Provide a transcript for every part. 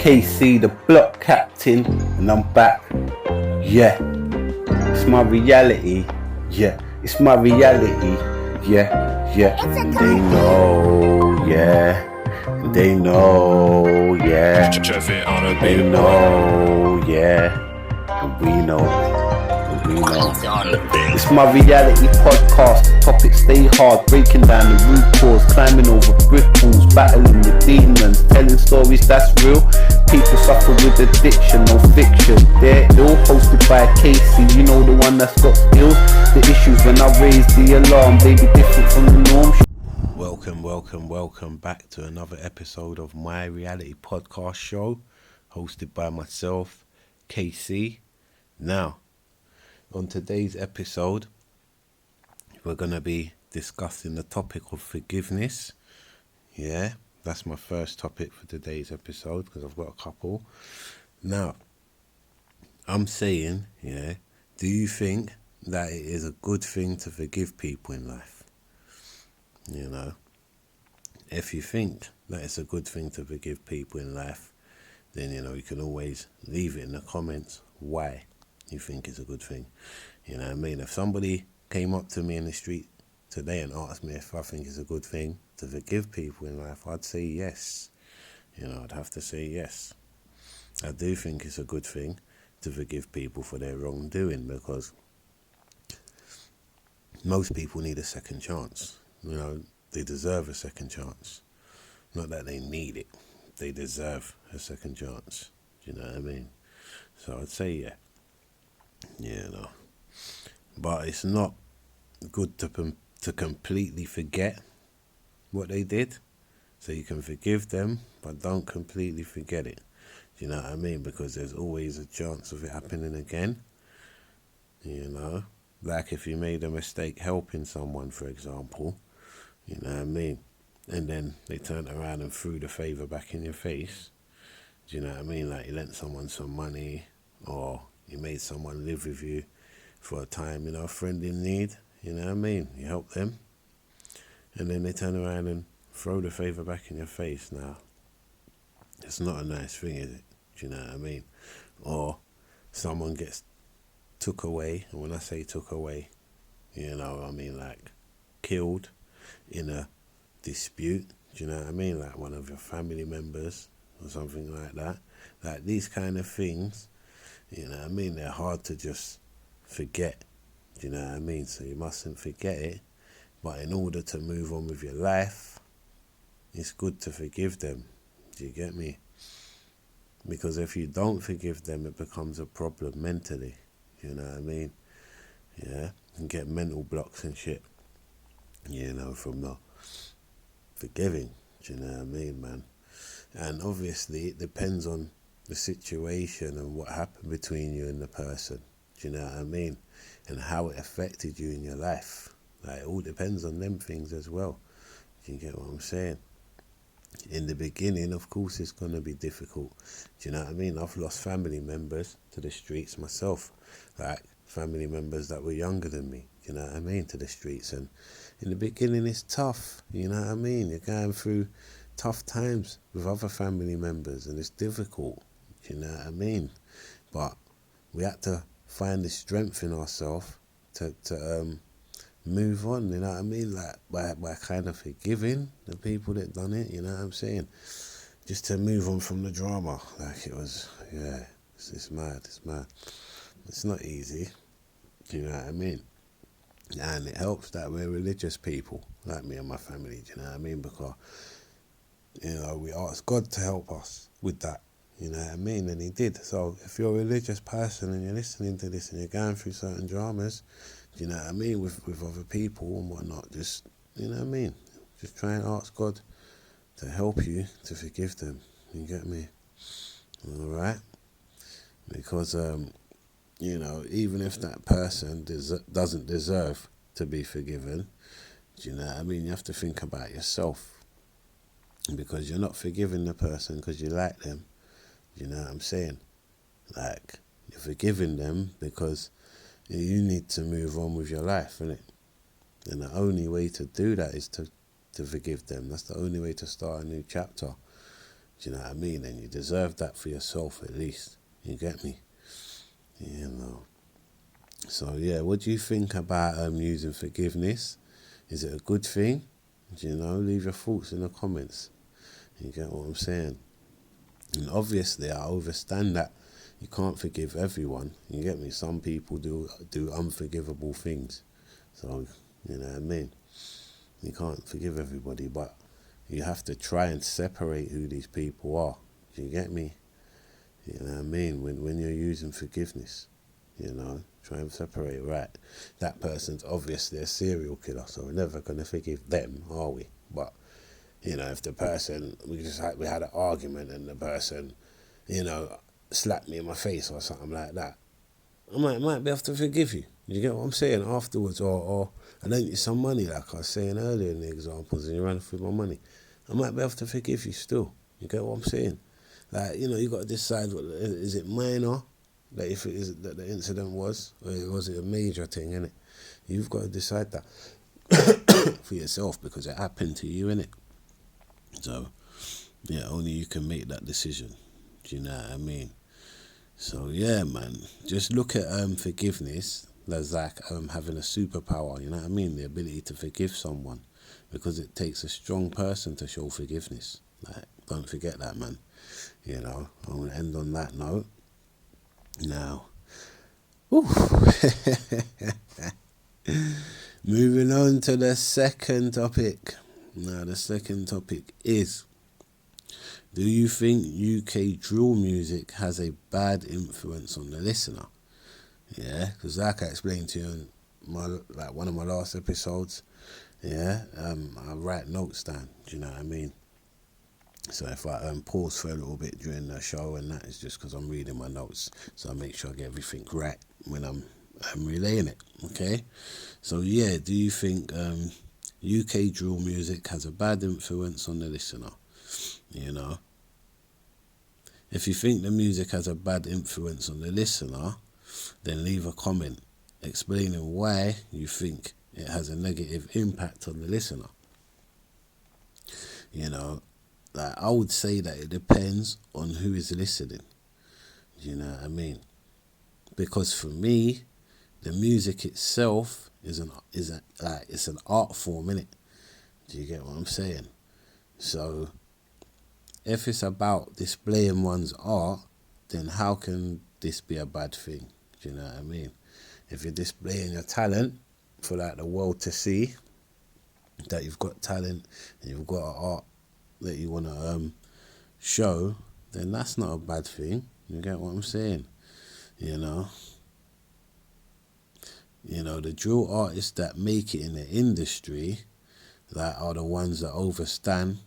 KC, the block captain, and I'm back. Yeah, it's my reality. Yeah, it's my reality. Yeah, yeah. They know. Yeah, they know. Yeah, they know. Yeah, and we know. It's my reality podcast. Topics stay hard, breaking down the root cause, climbing over brick walls, battling the demons, telling stories that's real. People suffer with addiction, no fiction. They're ill, hosted by Casey, you know, the one that's got skills. The issues when I raise the alarm, they be different from the norm. Welcome back to another episode of my reality podcast show, hosted by myself, KC. Now, on today's episode, we're going to be discussing the topic of forgiveness. Yeah, that's my first topic for today's episode because I've got a couple. Now, I'm saying, do you think that it is a good thing to forgive people in life? You know, if you think that it's a good thing to forgive people in life, then, you can always leave it in the comments why you think it's a good thing. You know what I mean? If somebody came up to me in the street today and asked me if I think it's a good thing to forgive people in life, I'd say yes. I'd have to say yes. I do think it's a good thing to forgive people for their wrongdoing because most people need a second chance. They deserve a second chance. Not that they need it. They deserve a second chance. Do you know what I mean? So I'd say yeah. But it's not good to completely forget what they did. So you can forgive them, but don't completely forget it. Do you know what I mean? Because there's always a chance of it happening again. Like if you made a mistake helping someone, for example, you know what I mean? And then they turned around and threw the favour back in your face. Do you know what I mean? Like you lent someone some money or you made someone live with you for a time, a friend in need, you know what I mean? You help them, and then they turn around and throw the favour back in your face. Now, it's not a nice thing, is it? Do you know what I mean? Or someone gets took away, and when I say took away, I mean like killed in a dispute, do you know what I mean? Like one of your family members or something like that. Like these kind of things, you know what I mean? They're hard to just forget. Do you know what I mean? So you mustn't forget it. But in order to move on with your life, it's good to forgive them. Do you get me? Because if you don't forgive them, it becomes a problem mentally. Do you know what I mean? Yeah? You can get mental blocks and shit, from not forgiving. Do you know what I mean, man? And obviously, it depends on the situation and what happened between you and the person. Do you know what I mean? And how it affected you in your life. Like, it all depends on them things as well. Do you get what I'm saying? In the beginning, of course, it's going to be difficult. Do you know what I mean? I've lost family members to the streets myself. Like, family members that were younger than me. Do you know what I mean? To the streets. And in the beginning, it's tough. You know what I mean? You're going through tough times with other family members. And it's difficult. Do you know what I mean? But we had to find the strength in ourselves to move on, you know what I mean? Like by kind of forgiving the people that done it, you know what I'm saying? Just to move on from the drama. Like it was, it's mad. It's not easy, do you know what I mean? And it helps that we're religious people, like me and my family, do you know what I mean? Because, we asked God to help us with that. You know what I mean? And he did. So if you're a religious person and you're listening to this and you're going through certain dramas, you know what I mean, with other people and whatnot, just, you know what I mean? Just try and ask God to help you to forgive them. You get me? All right? Because, even if that person doesn't deserve to be forgiven, do you know what I mean? You have to think about yourself. Because you're not forgiving the person because you like them. You know what I'm saying? Like, you're forgiving them because you need to move on with your life, innit? And the only way to do that is to forgive them. That's the only way to start a new chapter. Do you know what I mean? And you deserve that for yourself at least. You get me? You know. So yeah, what do you think about using forgiveness? Is it a good thing? Do you know? Leave your thoughts in the comments. You get what I'm saying? And obviously, I understand that you can't forgive everyone. You get me? Some people do unforgivable things. So, you know what I mean? You can't forgive everybody, but you have to try and separate who these people are. Do you get me? You know what I mean? When you're using forgiveness, you know, try and separate, right? That person's obviously a serial killer, so we're never going to forgive them, are we? But, you know, if the person, we had an argument and the person, you know, slapped me in my face or something like that, I might be able to forgive you. You get what I'm saying? Afterwards, or I lent you some money, like I was saying earlier in the examples, and you ran through my money. I might be able to forgive you still. You get what I'm saying? Like, you know, you got to decide, is it minor, that if it is that the incident was, or was it a major thing, innit? You've got to decide that for yourself, because it happened to you, innit? So, yeah, only you can make that decision. Do you know what I mean? So yeah, man, just look at forgiveness as like having a superpower. You know what I mean? The ability to forgive someone, because it takes a strong person to show forgiveness. Like, don't forget that, man. You know, I'm gonna end on that note. Now, moving on to the second topic. Now, the second topic is: do you think UK drill music has a bad influence on the listener? Yeah, because like I explained to you in one of my last episodes, yeah, I write notes down. Do you know what I mean? So if I pause for a little bit during the show, and that is just because I'm reading my notes, so I make sure I get everything right when I'm relaying it. Okay, so yeah, do you think UK drill music has a bad influence on the listener? You know, if you think the music has a bad influence on the listener, then leave a comment explaining why you think it has a negative impact on the listener. You know, like, I would say that it depends on who is listening. You know what I mean? Because for me, the music itself it's an art form, innit? Do you get what I'm saying? So if it's about displaying one's art, then how can this be a bad thing? Do you know what I mean? If you're displaying your talent for like the world to see, that you've got talent and you've got an art that you want to show, then that's not a bad thing. You get what I'm saying? You know, the drill artists that make it in the industry, that are the ones that understand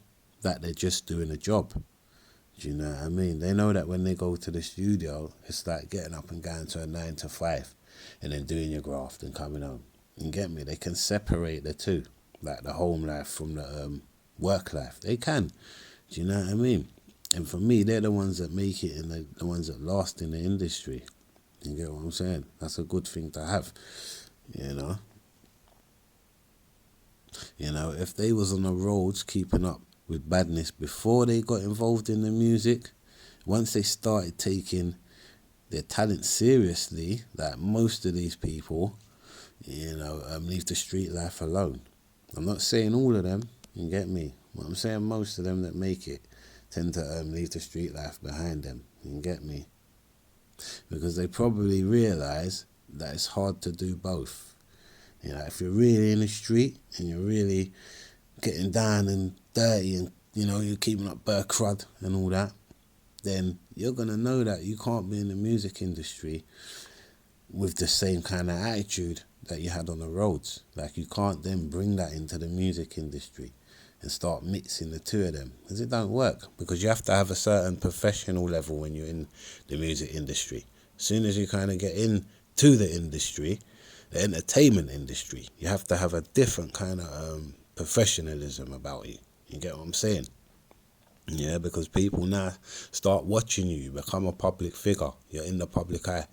that they're just doing a job. Do you know what I mean? They know that when they go to the studio, it's like getting up and going to a 9 to 5 and then doing your graft and coming home. You get me? They can separate the two, like the home life from the work life. They can. Do you know what I mean? And for me, they're the ones that make it and the ones that last in the industry. You get what I'm saying? That's a good thing to have, you know? You know, if they was on the roads keeping up with badness before they got involved in the music, once they started taking their talent seriously, like most of these people, you know, leave the street life alone. I'm not saying all of them, you get me? But I'm saying most of them that make it tend to leave the street life behind them, you get me? Because they probably realise that it's hard to do both. You know, if you're really in the street and you're really getting down and dirty and, you know, you're keeping up burr crud and all that, then you're going to know that you can't be in the music industry with the same kind of attitude that you had on the roads. Like, you can't then bring that into the music industry and start mixing the two of them, because it don't work. Because you have to have a certain professional level when you're in the music industry. As soon as you kind of get into the industry, the entertainment industry, you have to have a different kind of professionalism about you. You get what I'm saying? Yeah, because people now start watching you. You become a public figure. You're in the public eye.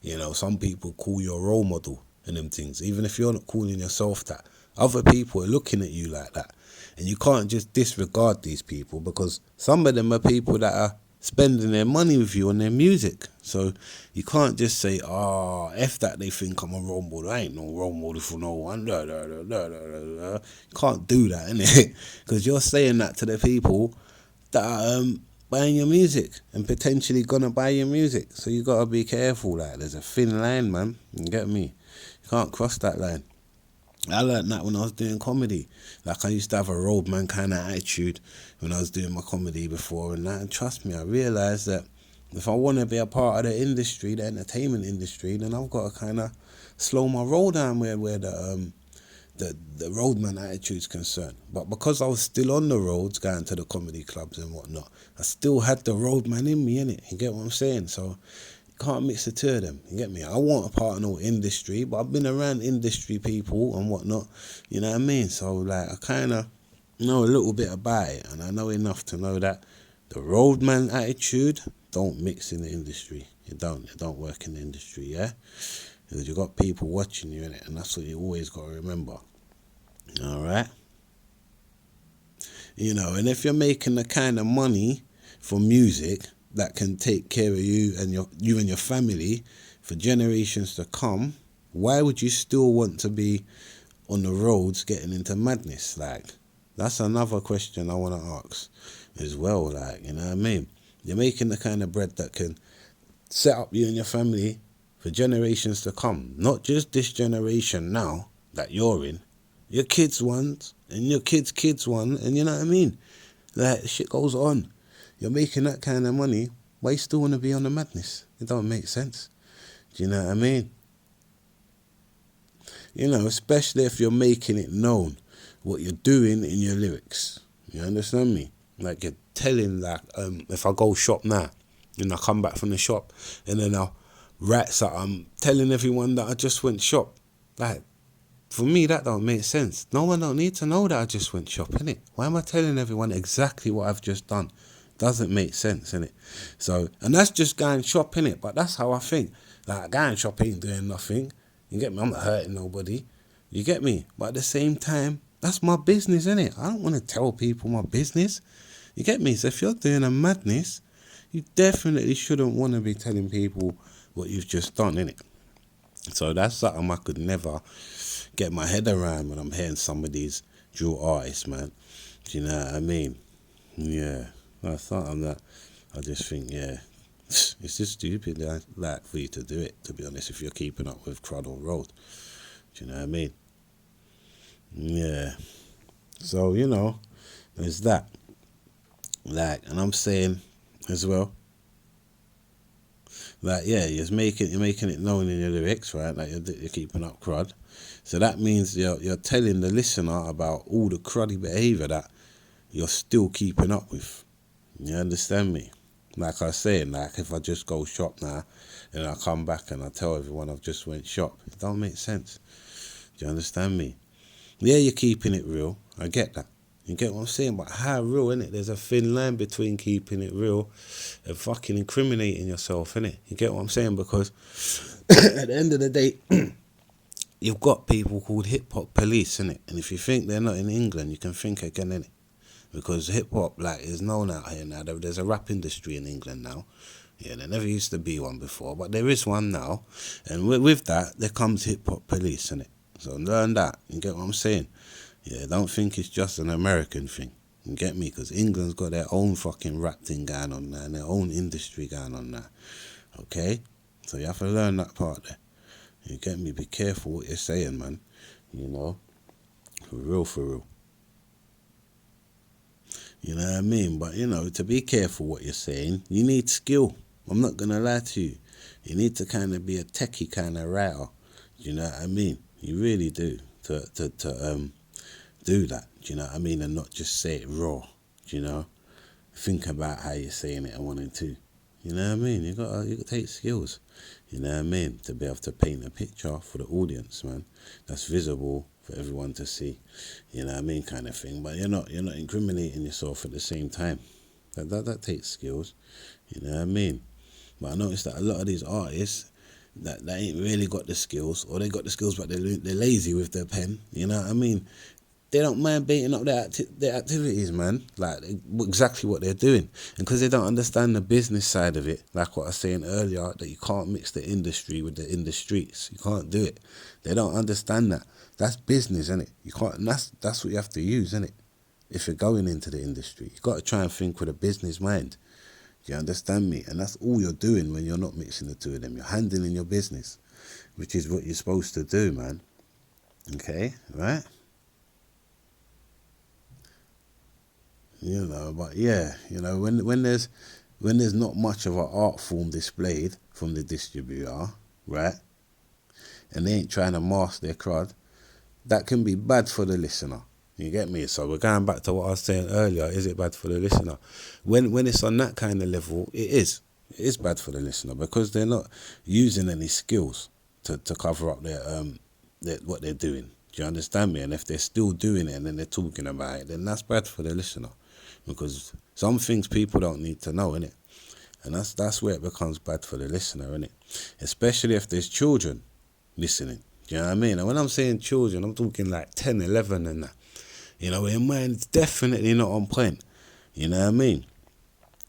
You know, some people call you a role model and them things. Even if you're not calling yourself that, other people are looking at you like that. And you can't just disregard these people, because some of them are people that are spending their money with you on their music. So you can't just say, F that they think I'm a role model. I ain't no role model for no one. You can't do that, innit? Because you're saying that to the people that are buying your music and potentially gonna buy your music. So you gotta be careful. Like, there's a thin line, man. You get me? You can't cross that line. I learned that when I was doing comedy. Like, I used to have a roadman kind of attitude when I was doing my comedy before and that. And trust me, I realised that if I want to be a part of the industry, the entertainment industry, then I've got to kind of slow my roll down where the roadman attitude's concerned. But because I was still on the roads, going to the comedy clubs and whatnot, I still had the roadman in me, innit? You get what I'm saying? So can't mix the two of them. You get me? I want a part of no industry, but I've been around industry people and whatnot. You know what I mean? So like, I kind of know a little bit about it, and I know enough to know that the roadman attitude don't mix in the industry. It don't work in the industry. Yeah, because you got people watching you in it, and that's what you always got to remember. All right. You know, and if you're making the kind of money for music that can take care of you and your family for generations to come, why would you still want to be on the roads getting into madness? Like, that's another question I want to ask as well. Like, you know what I mean? You're making the kind of bread that can set up you and your family for generations to come, not just this generation now that you're in, your kids' ones and your kids' kids' one, and you know what I mean? Like, shit goes on. You're making that kind of money, why you still want to be on the madness? It don't make sense. Do you know what I mean? You know, especially if you're making it known what you're doing in your lyrics. You understand me? Like, you're telling, like, if I go shop now, and I come back from the shop, and then I'll write something telling everyone that I just went shop. Like, for me, that don't make sense. No one don't need to know that I just went shop, innit? Why am I telling everyone exactly what I've just done? Doesn't make sense, innit? So, and that's just going shop, innit? But that's how I think. Like, going shop ain't doing nothing. You get me? I'm not hurting nobody. You get me? But at the same time, that's my business, innit? I don't want to tell people my business. You get me? So if you're doing a madness, you definitely shouldn't want to be telling people what you've just done, innit? So that's something I could never get my head around when I'm hearing some of these drill artists, man. Do you know what I mean? Yeah. That's something that I just think, yeah, it's just stupid, like, for you to do it, to be honest, if you're keeping up with crud on road. Do you know what I mean? Yeah. So, you know, there's that. Like, and I'm saying as well, like, yeah, you're making it known in your lyrics, right? Like, you're keeping up crud. So that means you're telling the listener about all the cruddy behaviour that you're still keeping up with. You understand me? Like I was saying, like, if I just go shop now and I come back and I tell everyone I've just went shop, it don't make sense. Do you understand me? Yeah, you're keeping it real. I get that. You get what I'm saying? But how real, innit? There's a thin line between keeping it real and fucking incriminating yourself, innit? You get what I'm saying? Because at the end of the day, you've got people called hip-hop police, innit? And if you think they're not in England, you can think again, innit? Because hip-hop, like, is known out here now. There's a rap industry in England now. Yeah, there never used to be one before, but there is one now. And with that, there comes hip-hop police, innit? So learn that. You get what I'm saying? Yeah, don't think it's just an American thing. You get me? Because England's got their own fucking rap thing going on now, and their own industry going on now. Okay? So you have to learn that part there. You get me? Be careful what you're saying, man. You know? For real, for real. You know what I mean? But, you know, to be careful what you're saying, you need skill. I'm not going to lie to you. You need to kind of be a techie kind of writer. You know what I mean? You really do. To do that. Do you know what I mean? And not just say it raw. Do you know? Think about how you're saying it and wanting to. You know what I mean? You got to take skills. You know what I mean? To be able to paint a picture for the audience, man. That's visible for everyone to see. You know what I mean? Kind of thing. But you're not incriminating yourself at the same time. That takes skills. You know what I mean? But I noticed that a lot of these artists that ain't really got the skills, or they got the skills but they're lazy with their pen. You know what I mean? they don't mind baiting up their activities, man. Like exactly what they're doing, and because they don't understand the business side of it, like what I was saying earlier, that you can't mix the industry with the in the streets. You can't do it. They don't understand that. That's business, isn't it? You can't. And that's what you have to use, isn't it? If you're going into the industry, you got to try and think with a business mind. Do you understand me? And that's all you're doing when you're not mixing the two of them. You're handling your business, which is what you're supposed to do, man. Okay, right? But yeah, when there's not much of an art form displayed from the distributor, right? And they ain't trying to mask their crowd, that can be bad for the listener. You get me? So we're going back to what I was saying earlier. Is it bad for the listener? When it's on that kind of level, it is. It is bad for the listener because they're not using any skills to cover up what they're doing. Do you understand me? And if they're still doing it and then they're talking about it, then that's bad for the listener. Because some things people don't need to know, innit? And that's where it becomes bad for the listener, innit? Especially if there's children listening. Do you know what I mean? And when I'm saying children, I'm talking like 10, 11 and that. Your mind's definitely not on point. You know what I mean?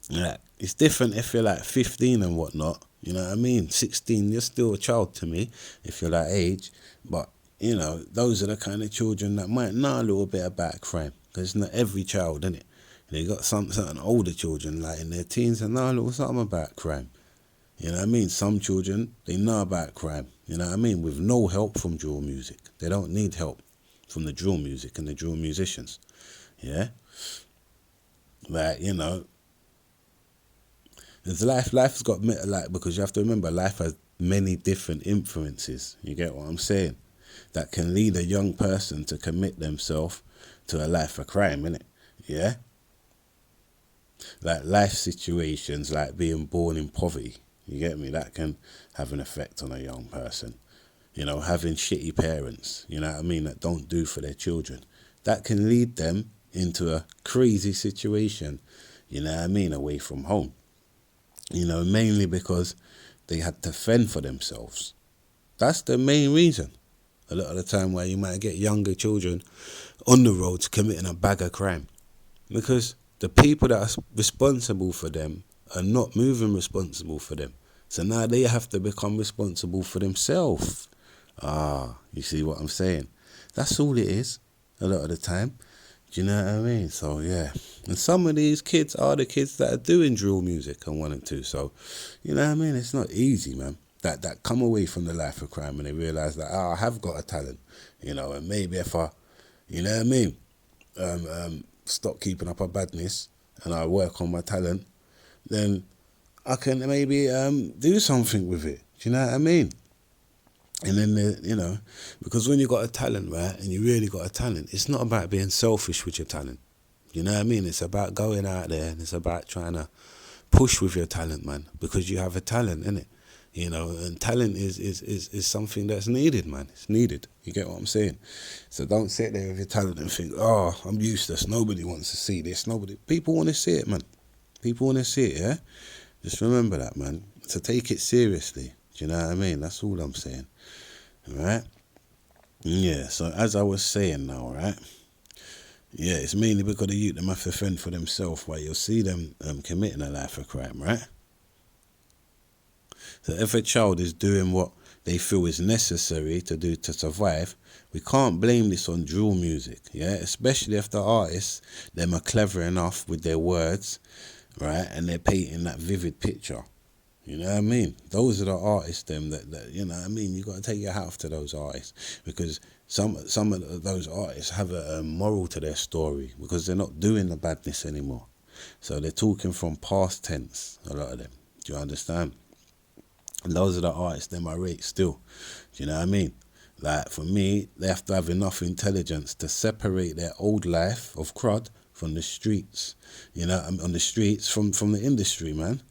Like, it's different if you're like 15 and whatnot. You know what I mean? 16, you're still a child to me if you're that age. But, those are the kind of children that might know a little bit about crime. Because it's not every child, innit? They got certain older children, like in their teens, and know a little something about crime. You know what I mean? Some children, they know about crime. You know what I mean? With no help from drill music. They don't need help from the drill music and the drill musicians. Yeah? Like, there's life's got, like, because you have to remember, life has many different influences. You get what I'm saying? That can lead a young person to commit themselves to a life of crime, innit? Yeah? Like life situations, like being born in poverty, you get me? That can have an effect on a young person. Having shitty parents, you know what I mean, that don't do for their children. That can lead them into a crazy situation, you know what I mean, away from home. Mainly because they had to fend for themselves. That's the main reason. A lot of the time where you might get younger children on the roads committing a bag of crime. Because the people that are responsible for them are not moving responsible for them. So now they have to become responsible for themselves. You see what I'm saying? That's all it is a lot of the time. Do you know what I mean? So, yeah. And some of these kids are the kids that are doing drill music and 1 and 2. So, you know what I mean? It's not easy, man. That come away from the life of crime and they realise that, I have got a talent. And maybe if I, you know what I mean? Stop keeping up a badness and I work on my talent, then I can maybe do something with it. Do you know what I mean? And then, because when you got a talent, right, and you really got a talent, it's not about being selfish with your talent. You know what I mean? It's about going out there and it's about trying to push with your talent, man, because you have a talent, innit? And talent is something that's needed, man. It's needed. You get what I'm saying? So don't sit there with your talent and think, I'm useless. Nobody wants to see this. People want to see it, man. People want to see it, yeah? Just remember that, man. So take it seriously. Do you know what I mean? That's all I'm saying. Right? Yeah, so as I was saying now, right? Yeah, it's mainly because the youth them have to fend for themselves while you'll see them committing a life of crime, right? So if a child is doing what they feel is necessary to do to survive, we can't blame this on drill music, yeah? Especially if the artists, them are clever enough with their words, right? And they're painting that vivid picture. You know what I mean? Those are the artists, them that you know what I mean? You got to take your hat off to those artists because some of those artists have a moral to their story because they're not doing the badness anymore. So they're talking from past tense, a lot of them. Do you understand? And those are the artists them I rate still. Do you know what I mean? Like, for me, they have to have enough intelligence to separate their old life of crud from the streets. You know, on the streets from the industry, man.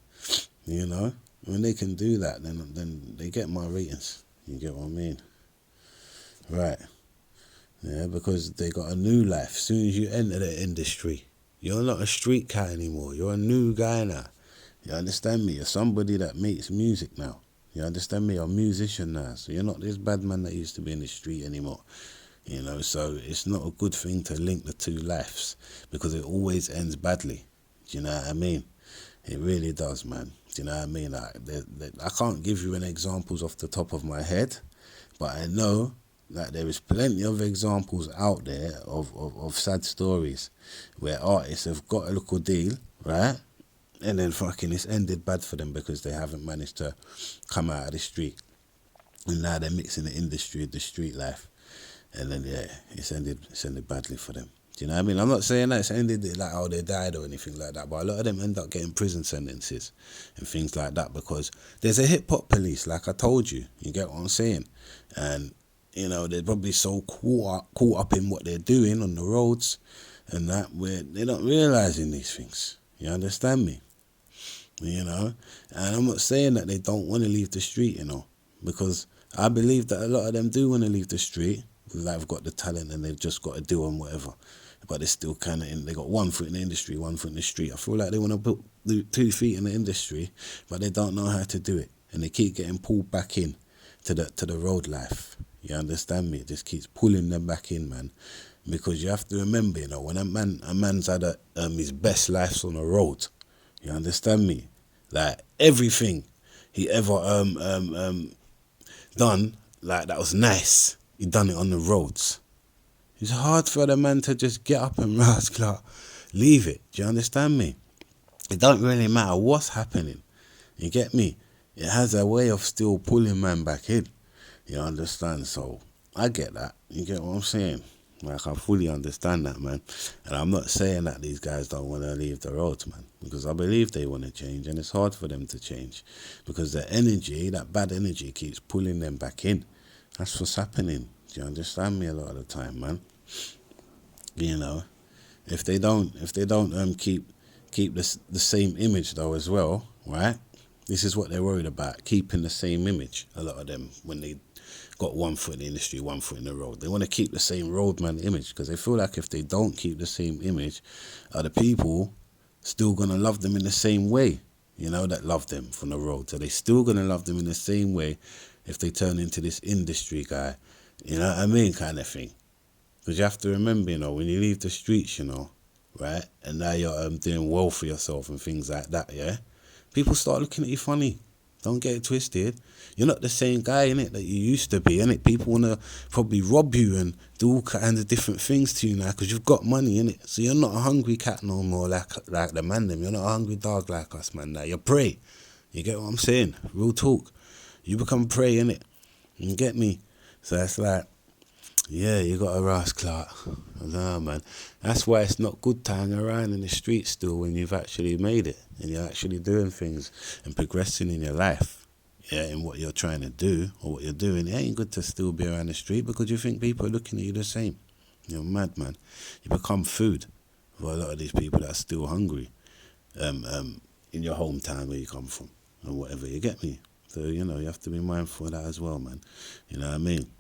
You know? When they can do that, then they get my ratings. You get what I mean? Right. Yeah, because they got a new life. As soon as you enter the industry, you're not a street guy anymore. You're a new guy now. You understand me? You're somebody that makes music now. You understand me? You're a musician now. So you're not this bad man that used to be in the street anymore. You know, so it's not a good thing to link the two lives because it always ends badly. Do you know what I mean? It really does, man. Do you know what I mean? Like, I can't give you any examples off the top of my head, but I know that there is plenty of examples out there of sad stories where artists have got a little deal, right? And then fucking it's ended bad for them because they haven't managed to come out of the street. And now they're mixing the industry with the street life. And then, yeah, it's ended badly for them. Do you know what I mean? I'm not saying that it's ended like, oh, they died or anything like that, but a lot of them end up getting prison sentences and things like that because there's a hip-hop police, like I told you. You get what I'm saying? And, you know, they're probably so caught up in what they're doing on the roads and that where they're not realising these things. You understand me? You know? And I'm not saying that they don't want to leave the street, you know, because I believe that a lot of them do want to leave the street. They've got the talent and they've just got to do and whatever. But they're still kind of they got 1 foot in the industry, 1 foot in the street. I feel like they want to put 2 feet in the industry, but they don't know how to do it. And they keep getting pulled back in to the road life. You understand me? It just keeps pulling them back in, man. Because you have to remember, you know, when a man's had his best lives on the road, you understand me? Like everything he ever done, like that was nice. He done it on the roads. It's hard for the man to just get up and rascal, leave it. Do you understand me? It don't really matter what's happening. You get me? It has a way of still pulling man back in. You understand? So I get that. You get what I'm saying? Like, I fully understand that, man. And I'm not saying that these guys don't want to leave the roads, man, because I believe they want to change, and it's hard for them to change because the energy, that bad energy, keeps pulling them back in. That's what's happening. Do you understand me? A lot of the time, man. You know, if they don't keep the same image though as well, right? This is what they're worried about, keeping the same image. A lot of them, when they got 1 foot in the industry, 1 foot in the road, they want to keep the same roadman image because they feel like if they don't keep the same image, are the people still gonna love them in the same way? You know, that love them from the road. So they still gonna love them in the same way if they turn into this industry guy. You know what I mean, kind of thing. Because you have to remember, you know, when you leave the streets, you know, right, and now you're doing well for yourself and things like that, yeah, people start looking at you funny. Don't get it twisted. You're not the same guy, innit, that you used to be, innit? People want to probably rob you and do all kinds of different things to you now because you've got money, innit? So you're not a hungry cat no more like the man them. You're not a hungry dog like us, man. Now you're prey. You get what I'm saying? Real talk. You become prey, innit? You get me? So it's like, yeah, you got a rascal. I don't know, man. That's why it's not good to hang around in the streets still when you've actually made it and you're actually doing things and progressing in your life. Yeah, in what you're trying to do or what you're doing. It ain't good to still be around the street because you think people are looking at you the same. You're mad, man. You become food for a lot of these people that are still hungry in your hometown where you come from or whatever. You get me? So, you know, you have to be mindful of that as well, man. You know what I mean?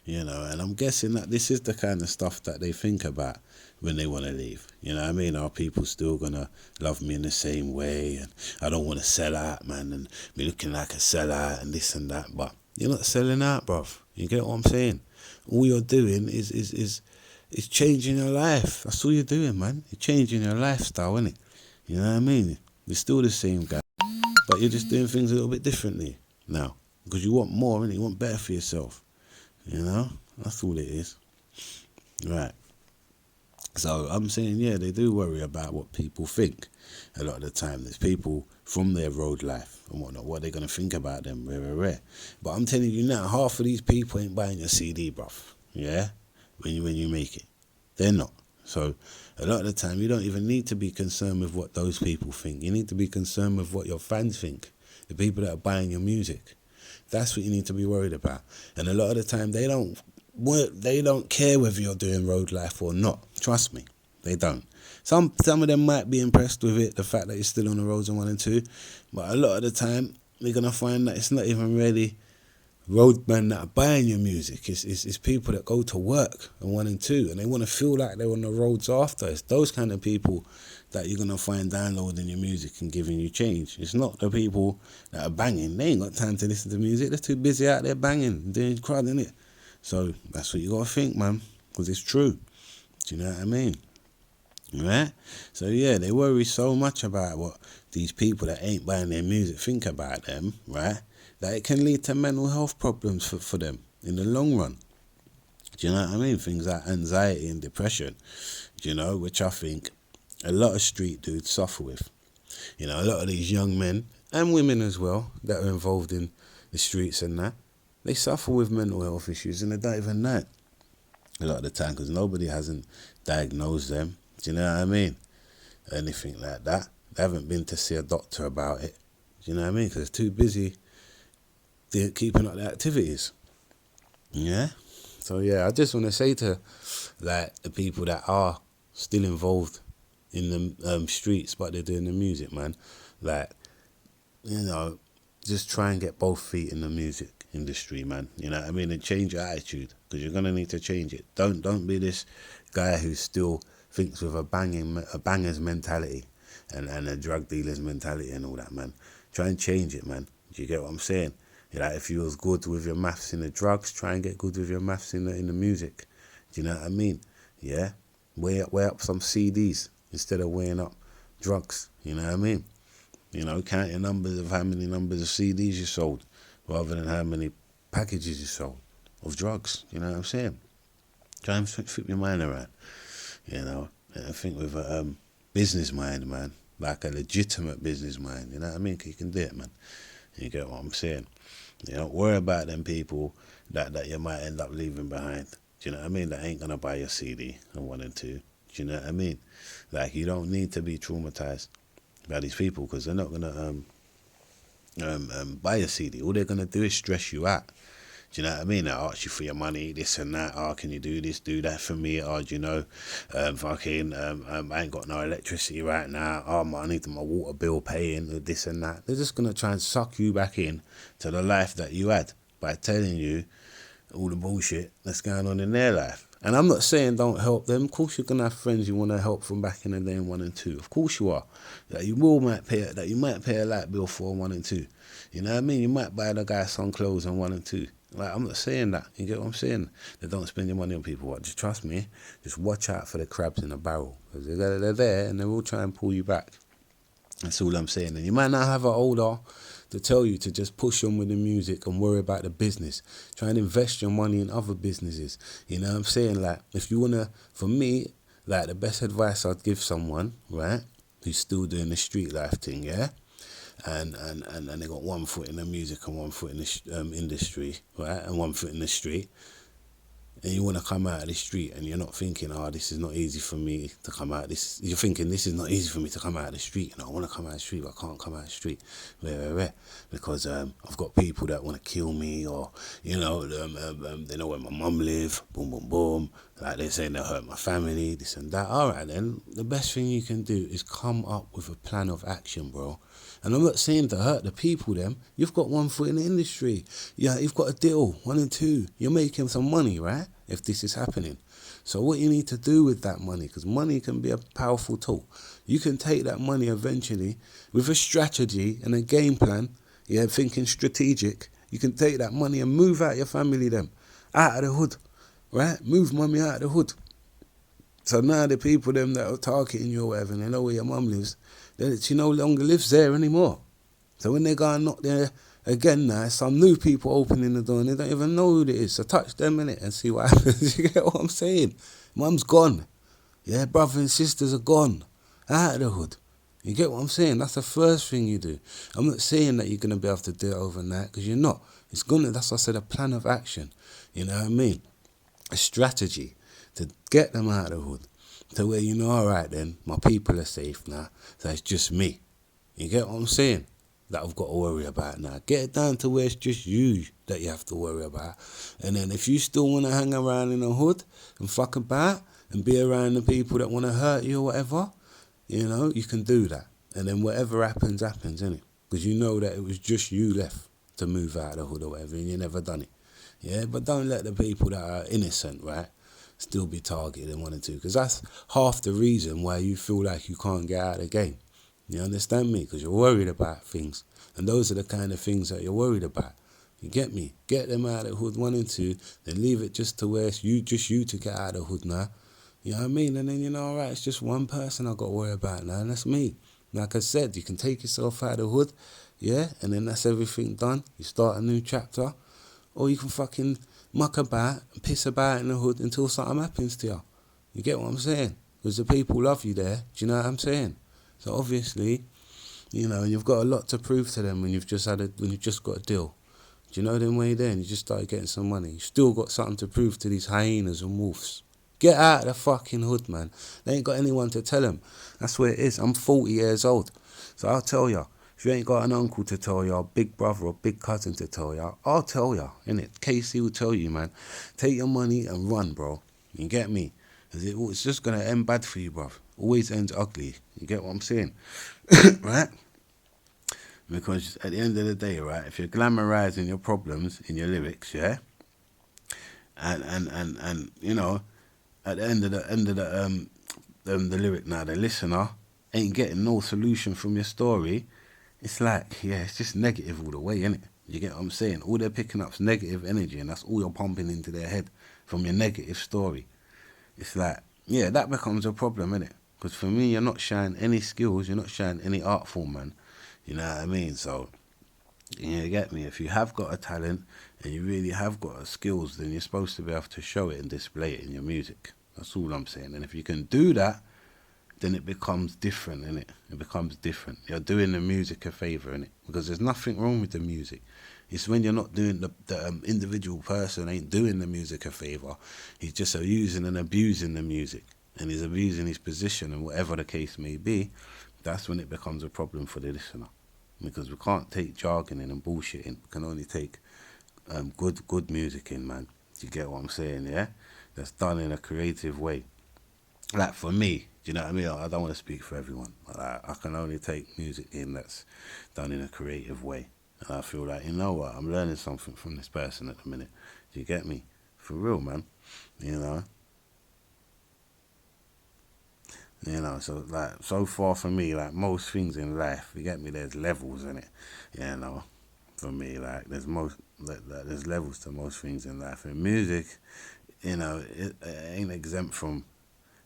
You know, and I'm guessing that this is the kind of stuff that they think about when they want to leave. You know what I mean? Are people still going to love me in the same way? And I don't want to sell out, man, and be looking like a sellout and this and that. But you're not selling out, bruv. You get what I'm saying? All you're doing is changing your life. That's all you're doing, man. You're changing your lifestyle, innit? You know what I mean? You're still the same guy, but you're just doing things a little bit differently now because you want more, innit? You want better for yourself. You know, that's all it is. Right. So I'm saying, yeah, they do worry about what people think a lot of the time. There's people from their road life and whatnot, what they're going to think about them, rare. But I'm telling you now, half of these people ain't buying your CD, bruv. Yeah? When you make it. They're not. So a lot of the time, you don't even need to be concerned with what those people think. You need to be concerned with what your fans think, the people that are buying your music. That's what you need to be worried about. And a lot of the time, they don't care whether you're doing road life or not. Trust me, they don't. Some of them might be impressed with it, the fact that you're still on the roads in 1 and 2. But a lot of the time, they're going to find that it's not even really roadmen that are buying your music. It's people that go to work in 1 and 2, and they want to feel like they're on the roads after. It's those kind of people that you're gonna find downloading your music and giving you change. It's not the people that are banging. They ain't got time to listen to music. They're too busy out there banging, doing crud, innit? So that's what you gotta think, man, because it's true. Do you know what I mean? Right? So yeah, they worry so much about what these people that ain't buying their music think about them, right? That it can lead to mental health problems for them in the long run. Do you know what I mean? Things like anxiety and depression, you know, which I think a lot of street dudes suffer with. You know, a lot of these young men and women as well that are involved in the streets and that, they suffer with mental health issues and they don't even know it a lot of the time because nobody hasn't diagnosed them. Do you know what I mean? Anything like that. They haven't been to see a doctor about it. Do you know what I mean? Because they're too busy keeping up the activities. Yeah? So yeah, I just want to say to like the people that are still involved in the streets but they're doing the music, man, like, you know, just try and get both feet in the music industry, man. You know what I mean? And change your attitude because you're going to need to change it. Don't be this guy who still thinks with a banger's mentality and a drug dealer's mentality and all that, man. Try and change it, man. Do you get what I'm saying? Like if you was good with your maths in the drugs, try and get good with your maths in the music. Do you know what I mean? Yeah? Weigh up some CDs instead of weighing up drugs. You know what I mean? You know, count your numbers of how many numbers of CDs you sold rather than how many packages you sold of drugs. You know what I'm saying? Try and flip your mind around. You know, and I think with a business mind, man, like a legitimate business mind, you know what I mean? You can do it, man. You get what I'm saying? You don't worry about them people that you might end up leaving behind. Do you know what I mean? That ain't gonna buy your CD and 1 and 2. Do you know what I mean? Like, you don't need to be traumatized by these people because they're not gonna buy a CD. All they're gonna do is stress you out. Do you know what I mean? They ask you for your money, this and that. Oh, can you do this, do that for me? Oh, do you know, I ain't got no electricity right now. Oh, I need my water bill paying, this and that. They're just gonna try and suck you back in to the life that you had by telling you all the bullshit that's going on in their life. And I'm not saying don't help them. Of course, you're gonna have friends you want to help from back in the day in 1 and 2. Of course you are. That you might pay a light bill for 1 and 2. You know what I mean? You might buy the guy some clothes on 1 and 2. Like, I'm not saying that. You get what I'm saying? They don't spend your money on people. What? Just trust me. Just watch out for the crabs in the barrel because they're there and they will try and pull you back. That's all I'm saying. And you might not have an older to tell you to just push on with the music and worry about the business. Try and invest your money in other businesses. You know what I'm saying? Like, if you want to, for me, like, the best advice I'd give someone, right, who's still doing the street life thing, yeah? And they got 1 foot in the music and 1 foot in the industry, right? And 1 foot in the street. And you want to come out of the street and you're not thinking, this is not easy for me to come out. You're thinking, this is not easy for me to come out of the street. And I want to come out of the street, but I can't come out of the street. Because I've got people that want to kill me or, you know, they know where my mum live, boom, boom, boom. Like they're saying they'll hurt my family, this and that. All right, then the best thing you can do is come up with a plan of action, bro. And I'm not saying to hurt the people, them. You've got 1 foot in the industry. Yeah, you've got a deal, 1 and 2. You're making some money, right? If this is happening. So what you need to do with that money, because money can be a powerful tool. You can take that money eventually with a strategy and a game plan, yeah, thinking strategic. You can take that money and move out your family, them, out of the hood, right? Move mommy out of the hood. So now the people, them that are targeting you or whatever, and they know where your mum lives, she no longer lives there anymore. So when they go and knock there again now, some new people opening the door and they don't even know who it is. So touch them in it and see what happens. You get what I'm saying? Mum's gone. Yeah, brother and sisters are gone. Out of the hood. You get what I'm saying? That's the first thing you do. I'm not saying that you're going to be able to do it overnight because you're not. That's what I said, a plan of action. You know what I mean? A strategy to get them out of the hood. To where you know, all right then, my people are safe now. So it's just me. You get what I'm saying? That I've got to worry about now. Get it down to where it's just you that you have to worry about. And then if you still want to hang around in the hood and fuck about and be around the people that want to hurt you or whatever, you know, you can do that. And then whatever happens, innit? Because you know that it was just you left to move out of the hood or whatever and you never done it. Yeah, but don't let the people that are innocent, right, still be targeted and wanted to. Because that's half the reason why you feel like you can't get out of the game. You understand me? Because you're worried about things. And those are the kind of things that you're worried about. You get me? Get them out of the hood wanting to, then leave it just to where it's you to get out of the hood now. You know what I mean? And then, all right, it's just one person I got to worry about now, and that's me. Like I said, you can take yourself out of the hood, yeah, and then that's everything done. You start a new chapter. Or you can fucking muck about and piss about in the hood until something happens to you. You get what I'm saying? Because the people love you there. Do you know what I'm saying? So obviously, you've got a lot to prove to them when you've just got a deal. Do you know them way there and you just started getting some money? You still got something to prove to these hyenas and wolves. Get out of the fucking hood, man. They ain't got anyone to tell them. That's where it is. I'm 40 years old. So I'll tell you. If you ain't got an uncle to tell you, or big brother or big cousin to tell you, I'll tell you, innit? Casey will tell you, man. Take your money and run, bro. You get me? It's just going to end bad for you, bruv. Always ends ugly. You get what I'm saying? Right? Because at the end of the day, right, if you're glamorizing your problems in your lyrics, yeah? And at the end of the lyric now, the listener ain't getting no solution from your story. It's like, yeah, it's just negative all the way, innit? You get what I'm saying? All they're picking up is negative energy, and that's all you're pumping into their head from your negative story. It's like, yeah, that becomes a problem, innit? Because for me, you're not showing any skills, you're not showing any art form, man. You know what I mean? So, you get me? If you have got a talent and you really have got a skills, then you're supposed to be able to show it and display it in your music. That's all I'm saying. And if you can do that, then it becomes different, innit? It becomes different. You're doing the music a favour, innit? Because there's nothing wrong with the music. It's when you're not doing the individual person ain't doing the music a favour. He's just using and abusing the music. And he's abusing his position and whatever the case may be. That's when it becomes a problem for the listener. Because we can't take jargon in and bullshit in. We can only take good music in, man. Do you get what I'm saying, yeah? That's done in a creative way. Like for me, do you know what I mean? I don't want to speak for everyone. I can only take music in that's done in a creative way. And I feel like, you know what, I'm learning something from this person at the minute. Do you get me? For real, man. So like, so far for me, like most things in life, you get me, there's levels in it. For me, like there's levels to most things in life. And music, it ain't exempt from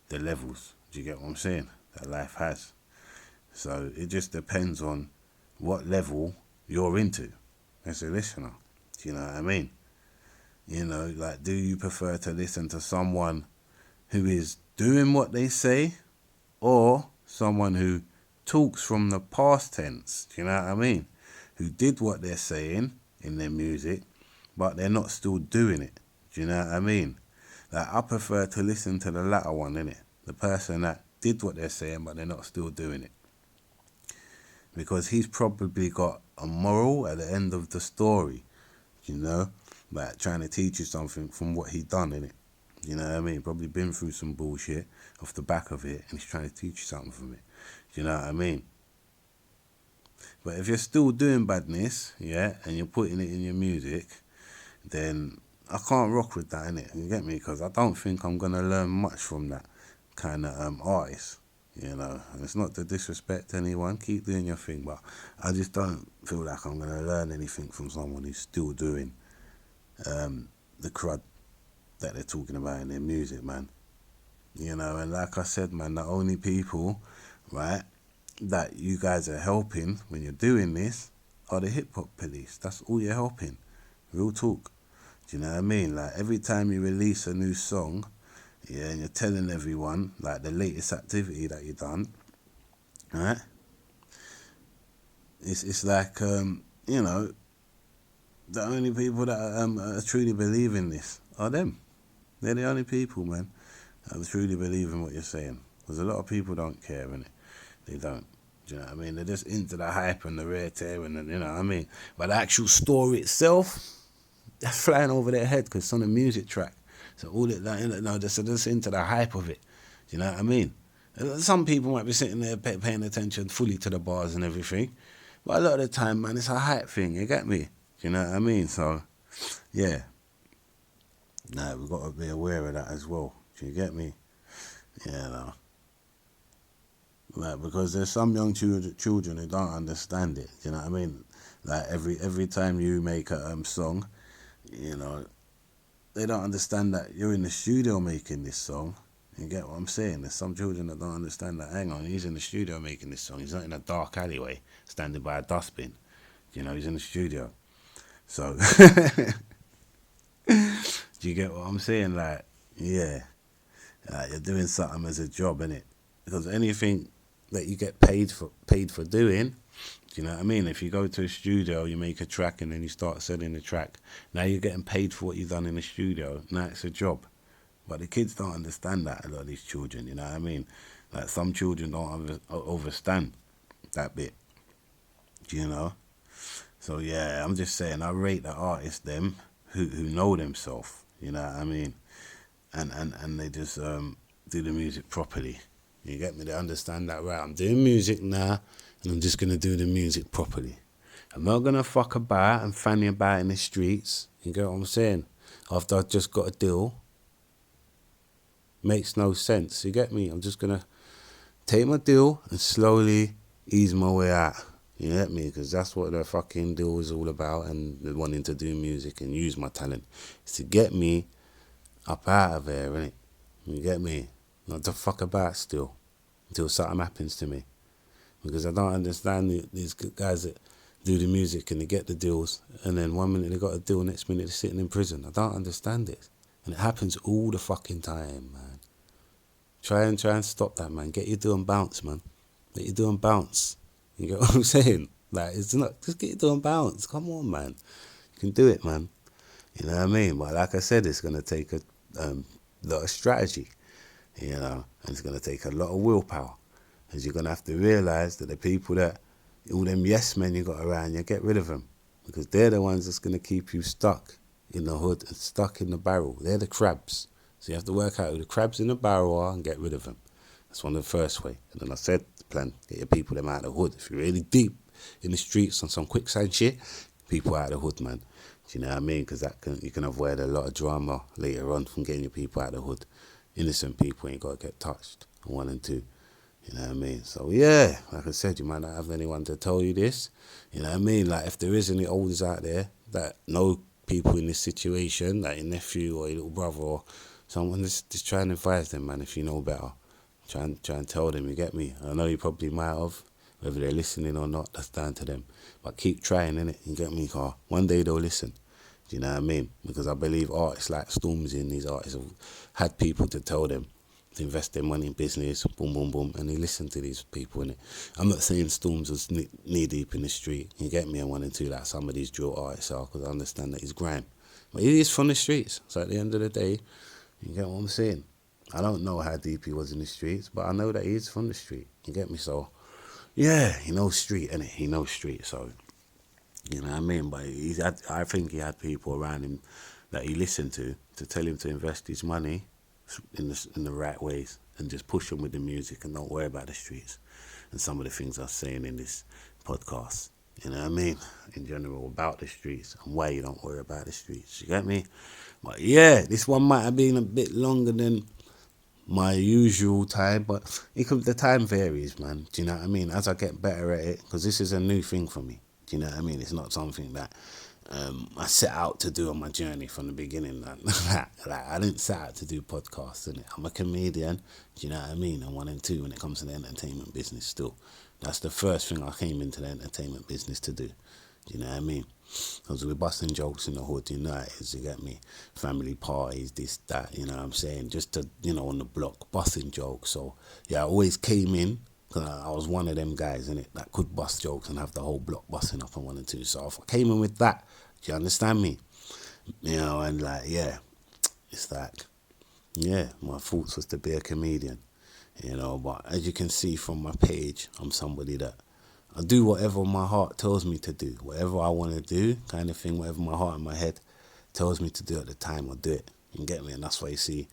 the levels. Do you get what I'm saying? That life has. So it just depends on what level you're into as a listener. Do you know what I mean? Like, do you prefer to listen to someone who is doing what they say, or someone who talks from the past tense? Do you know what I mean? Who did what they're saying in their music, but they're not still doing it. Do you know what I mean? Like, I prefer to listen to the latter one, innit? The person that did what they're saying, but they're not still doing it. Because he's probably got a moral at the end of the story, like trying to teach you something from what he done, innit? You know what I mean? Probably been through some bullshit off the back of it, and he's trying to teach you something from it. You know what I mean? But if you're still doing badness, yeah, and you're putting it in your music, then I can't rock with that, innit? You get me? Because I don't think I'm going to learn much from that kind of artist, And it's not to disrespect anyone. Keep doing your thing, but I just don't feel like I'm going to learn anything from someone who's still doing the crud that they're talking about in their music, man. And like I said, man, the only people, right, that you guys are helping when you're doing this are the hip-hop police. That's all you're helping. Real talk. Do you know what I mean? Like, every time you release a new song, yeah, and you're telling everyone, like, the latest activity that you done, right? It's like, the only people that truly believe in this are them. They're the only people, man, that truly believe in what you're saying. Because a lot of people don't care, innit? They don't. Do you know what I mean? They're just into the hype and the rare tear and you know what I mean? But the actual story itself, that's flying over their head because it's on a music track. So all it, like, they're just into the hype of it. Do you know what I mean? Some people might be sitting there paying attention fully to the bars and everything. But a lot of the time, man, it's a hype thing. You get me? Do you know what I mean? So, yeah. We've got to be aware of that as well. Do you get me? Yeah, no. Like, because there's some young children who don't understand it. You know what I mean? Like every time you make a song, you know, they don't understand that you're in the studio making this song. You get what I'm saying? There's some children that don't understand that. Hang on, he's in the studio making this song. He's not in a dark alleyway standing by a dustbin. You know, he's in the studio. So, do you get what I'm saying? Like, yeah, you're doing something as a job, innit? Because anything that you get paid for doing, do you know what I mean? If you go to a studio, you make a track and then you start selling the track. Now you're getting paid for what you've done in the studio. Now it's a job. But the kids don't understand that, a lot of these children, you know what I mean? Like some children don't understand that bit, you know? So yeah, I'm just saying, I rate the artists, them, who know themselves, you know what I mean? And they just do the music properly. You get me? They understand that, right, I'm doing music now, and I'm just going to do the music properly. I'm not going to fuck about and fanny about in the streets, you get what I'm saying? After I've just got a deal. Makes no sense, you get me? I'm just going to take my deal and slowly ease my way out. You get me? Because that's what the fucking deal is all about, and the wanting to do music and use my talent. It's to get me up out of there, innit? You get me? Not to fuck about still until something happens to me. Because I don't understand these guys that do the music and they get the deals, and then 1 minute they got a deal, next minute they're sitting in prison. I don't understand it. And it happens all the fucking time, man. Try and stop that, man. Get your deal and bounce, man. Get your deal and bounce. You get what I'm saying? Like, it's not, just get your deal and bounce. Come on, man. You can do it, man. You know what I mean? But like I said, it's going to take a lot of strategy, you know, and it's going to take a lot of willpower. Because you're going to have to realise that the people that, all them yes men you got around you, get rid of them. Because they're the ones that's going to keep you stuck in the hood and stuck in the barrel. They're the crabs. So you have to work out who the crabs in the barrel are and get rid of them. That's one of the first way. And then I said, plan, get your people them out of the hood. If you're really deep in the streets on some quicksand shit, people out of the hood, man. Do you know what I mean? Because you can avoid a lot of drama later on from getting your people out of the hood. Innocent people ain't got to get touched. 1 and 2. You know what I mean? So yeah, like I said, you might not have anyone to tell you this. You know what I mean? Like if there is any olders out there that know people in this situation, like your nephew or your little brother or someone, just try and advise them, man, if you know better. Try and tell them, you get me? I know you probably might have. Whether they're listening or not, that's down to them. But keep trying, innit? You get me, car? One day they'll listen. Do you know what I mean? Because I believe artists like Stormzy and these artists have had people to tell them to invest their money in business, boom, boom, boom, and they listen to these people, innit? I'm not saying Stormzy was knee deep in the street. You get me? And 1 and 2, like some of these drill artists are, because I understand that he's grime. But he is from the streets. So at the end of the day, you get what I'm saying? I don't know how deep he was in the streets, but I know that he is from the street. You get me? So, yeah, he knows street, innit? He knows street, so, you know what I mean? But I think he had people around him that he listened to tell him to invest his money in the right ways and just push him with the music and don't worry about the streets and some of the things I'm saying in this podcast. You know what I mean? In general, about the streets and why you don't worry about the streets. You get me? But yeah, this one might have been a bit longer than my usual time, but the time varies, man. Do you know what I mean? As I get better at it, because this is a new thing for me. Do you know what I mean? It's not something that I set out to do on my journey from the beginning. Like I didn't set out to do podcasts, innit? I'm a comedian. Do you know what I mean? And 1 and 2 when it comes to the entertainment business still. That's the first thing I came into the entertainment business to do. Do you know what I mean? Because we're busting jokes in the hood, you know, you get me? Family parties, this, that, you know what I'm saying? Just to, you know, on the block, busting jokes. So, yeah, I always came in, because I was one of them guys, innit, that could bust jokes and have the whole block busting up on 1 and 2. So if I came in with that, do you understand me? You know, and like, yeah, it's like, yeah, my thoughts was to be a comedian, you know, but as you can see from my page, I'm somebody that I do whatever my heart tells me to do. Whatever I want to do, kind of thing, whatever my heart and my head tells me to do at the time, I'll do it. You get me? And that's why you see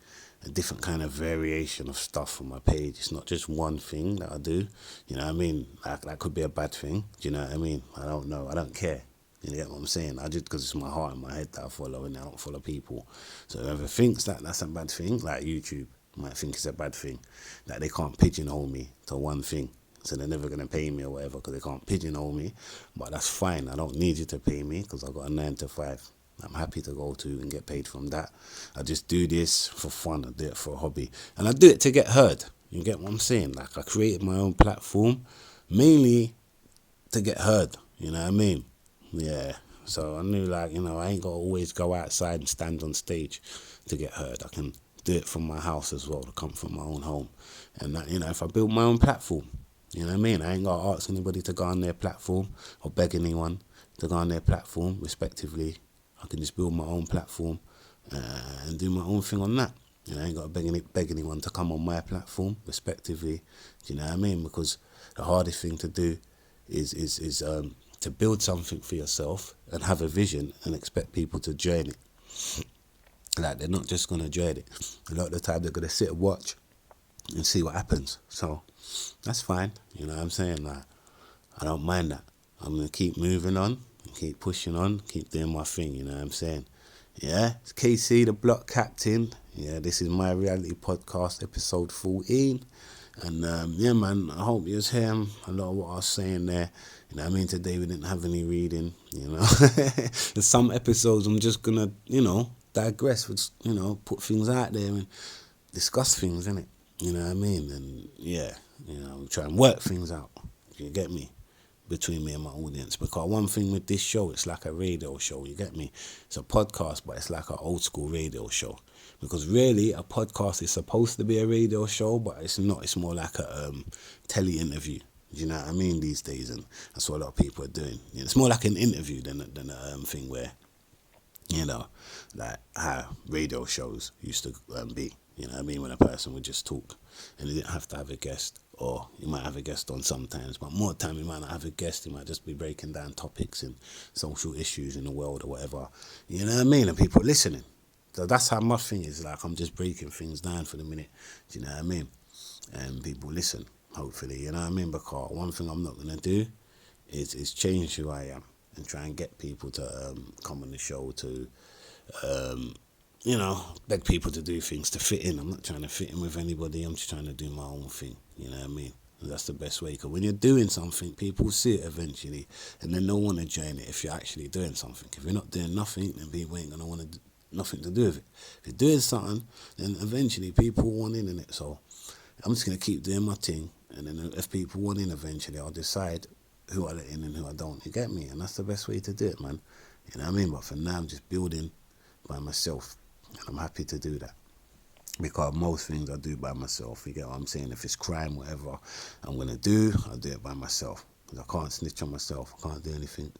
a different kind of variation of stuff on my page. It's not just one thing that I do. You know what I mean? Like, that could be a bad thing. Do you know what I mean? I don't know. I don't care. You get what I'm saying? I just, because it's my heart and my head that I follow, and I don't follow people. So whoever thinks that that's a bad thing, like YouTube, might think it's a bad thing, that they can't pigeonhole me to one thing. So they're never going to pay me or whatever because they can't pigeonhole me. But that's fine. I don't need you to pay me because I've got a 9 to 5. I'm happy to go to and get paid from that. I just do this for fun. I do it for a hobby. And I do it to get heard. You get what I'm saying? Like, I created my own platform mainly to get heard. You know what I mean? Yeah. So I knew, like, you know, I ain't got to always go outside and stand on stage to get heard. I can do it from my house as well, to come from my own home. And, that, you know, if I build my own platform, you know what I mean? I ain't got to ask anybody to go on their platform or beg anyone to go on their platform, respectively. I can just build my own platform and do my own thing on that. You know, I ain't got to beg anyone to come on my platform, respectively. Do you know what I mean? Because the hardest thing to do is to build something for yourself and have a vision and expect people to join it. Like, they're not just going to join it. A lot of the time, they're going to sit and watch and see what happens. So that's fine. You know what I'm saying? Like, I don't mind that. I'm going to keep moving on, keep pushing on, keep doing my thing. You know what I'm saying? Yeah, it's KC, the Block Captain. Yeah, this is my reality podcast, episode 14. And yeah, man, I hope you was hearing a lot of what I was saying there. You know what I mean? Today we didn't have any reading, you know. There's some episodes I'm just going to, you know, digress, with, you know, put things out there and discuss things, innit? You know what I mean? And yeah, you know, try and work things out. You get me? Between me and my audience. Because one thing with this show, it's like a radio show, you get me? It's a podcast, but it's like an old school radio show. Because really, a podcast is supposed to be a radio show, but it's not. It's more like a tele interview. You know what I mean? These days, and that's what a lot of people are doing. You know, it's more like an interview than a thing where, you know, like how radio shows used to be. You know what I mean? When a person would just talk and you didn't have to have a guest, or you might have a guest on sometimes, but more time you might not have a guest. You might just be breaking down topics and social issues in the world or whatever. You know what I mean? And people listening. So that's how my thing is. Like, I'm just breaking things down for the minute. Do you know what I mean? And people listen, hopefully. You know what I mean? Because one thing I'm not going to do is change who I am and try and get people to come on the show to... you know, beg people to do things to fit in. I'm not trying to fit in with anybody. I'm just trying to do my own thing. You know what I mean? And that's the best way. Because when you're doing something, people see it eventually, and then they'll want to join it if you're actually doing something. If you're not doing nothing, then people ain't going to want to nothing to do with it. If you're doing something, then eventually people want in it. So I'm just going to keep doing my thing. And then if people want in eventually, I'll decide who I let in and who I don't. You get me? And that's the best way to do it, man. You know what I mean? But for now, I'm just building by myself. And I'm happy to do that. Because most things I do by myself. You get what I'm saying? If it's crime, whatever I'm going to do, I'll do it by myself. Because I can't snitch on myself. I can't do anything,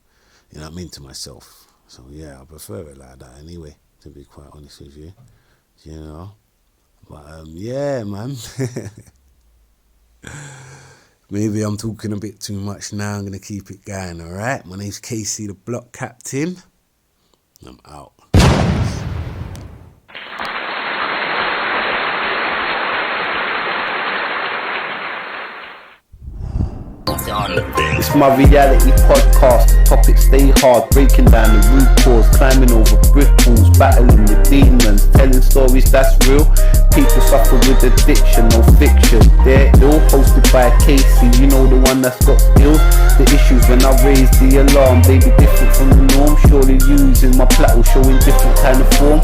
you know what I mean, to myself. So yeah, I prefer it like that anyway, to be quite honest with you. You know? But yeah, man. Maybe I'm talking a bit too much now. I'm going to keep it going, alright? My name's KC, the Block Captain. I'm out. It's my reality podcast. Topics stay hard, breaking down the root cause, climbing over brick walls, battling with demons, telling stories that's real. People suffer with addiction, no fiction. They're ill, hosted by Casey, you know, the one that's got skills. The issues when I raise the alarm, they be different from the norm. Surely using my plateau, showing different kind of form.